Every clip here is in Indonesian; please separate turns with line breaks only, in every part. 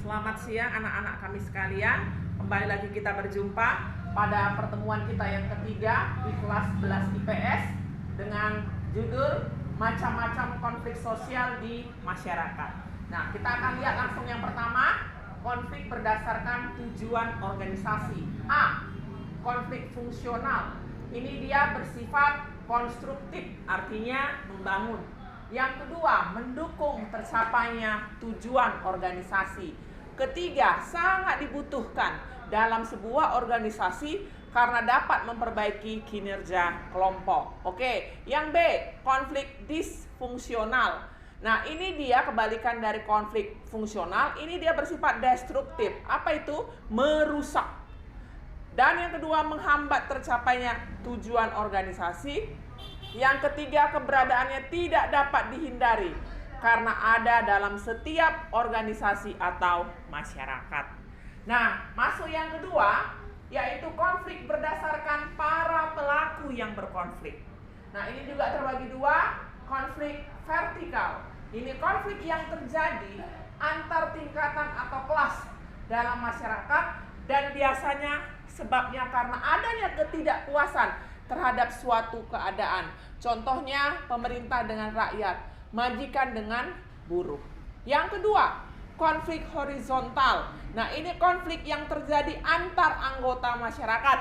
Selamat siang anak-anak kami sekalian. Kembali lagi kita berjumpa pada pertemuan kita yang ketiga di kelas 11 IPS dengan judul macam-macam konflik sosial di masyarakat. Nah, kita akan lihat langsung yang pertama, konflik berdasarkan tujuan organisasi. A. Konflik fungsional. Ini dia bersifat konstruktif, artinya membangun. Yang kedua, mendukung tercapainya tujuan organisasi. Ketiga, sangat dibutuhkan dalam sebuah organisasi karena dapat memperbaiki kinerja kelompok. Oke, yang B, konflik disfungsional. Nah, ini dia kebalikan dari konflik fungsional. Ini dia bersifat destruktif. Apa itu? Merusak. Dan yang kedua, menghambat tercapainya tujuan organisasi. Yang ketiga, keberadaannya tidak dapat dihindari karena ada dalam setiap organisasi atau masyarakat. Nah, masuk yang kedua, yaitu konflik berdasarkan para pelaku yang berkonflik. Nah, ini juga terbagi dua, konflik vertikal. Ini konflik yang terjadi antar tingkatan atau kelas dalam masyarakat dan biasanya sebabnya karena adanya ketidakpuasan terhadap suatu keadaan. Contohnya pemerintah dengan rakyat, majikan dengan buruh. Yang kedua, konflik horizontal. Nah, ini konflik yang terjadi antar anggota masyarakat.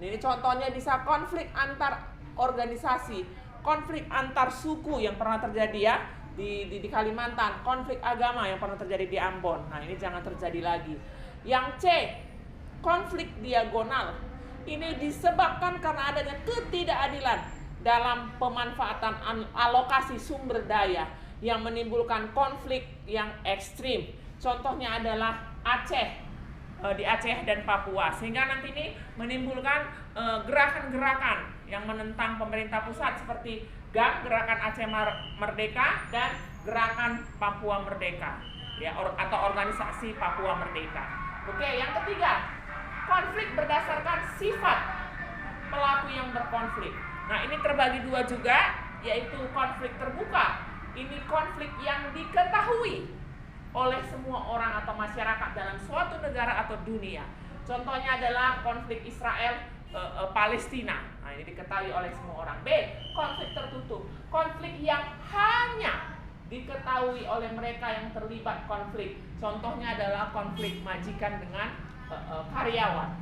Ini contohnya bisa konflik antar organisasi, konflik antar suku yang pernah terjadi ya di Kalimantan, konflik agama yang pernah terjadi di Ambon. Nah, ini jangan terjadi lagi. Yang C, konflik diagonal. Ini disebabkan karena adanya ketidakadilan dalam pemanfaatan alokasi sumber daya yang menimbulkan konflik yang ekstrim. Contohnya adalah Aceh, di Aceh dan Papua. Sehingga nanti ini menimbulkan gerakan-gerakan yang menentang pemerintah pusat seperti GAM, Gerakan Aceh Merdeka, dan Gerakan Papua Merdeka, ya, atau Organisasi Papua Merdeka. Oke, yang ketiga, konflik berdasarkan sifat pelaku yang berkonflik. Nah, ini terbagi dua juga, yaitu konflik terbuka. Ini konflik yang diketahui oleh semua orang atau masyarakat dalam suatu negara atau dunia. Contohnya adalah konflik Israel Palestina. Nah, ini diketahui oleh semua orang. B, konflik tertutup. Konflik yang hanya diketahui oleh mereka yang terlibat konflik. Contohnya adalah konflik majikan dengan karyawan.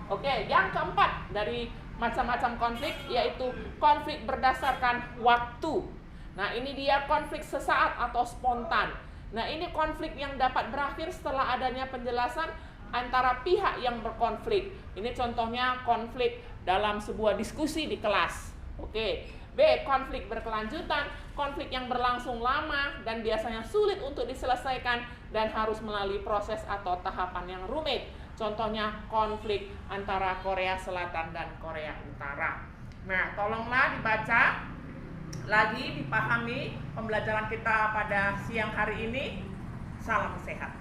Oke, yang keempat dari macam-macam konflik yaitu konflik berdasarkan waktu. Nah, ini dia konflik sesaat atau spontan. Nah, ini konflik yang dapat berakhir setelah adanya penjelasan antara pihak yang berkonflik. Ini contohnya konflik dalam sebuah diskusi di kelas. Oke. B, konflik berkelanjutan, konflik yang berlangsung lama dan biasanya sulit untuk diselesaikan dan harus melalui proses atau tahapan yang rumit. Contohnya konflik antara Korea Selatan dan Korea Utara. Nah, tolonglah dibaca lagi, dipahami pembelajaran kita pada siang hari ini. Salam sehat.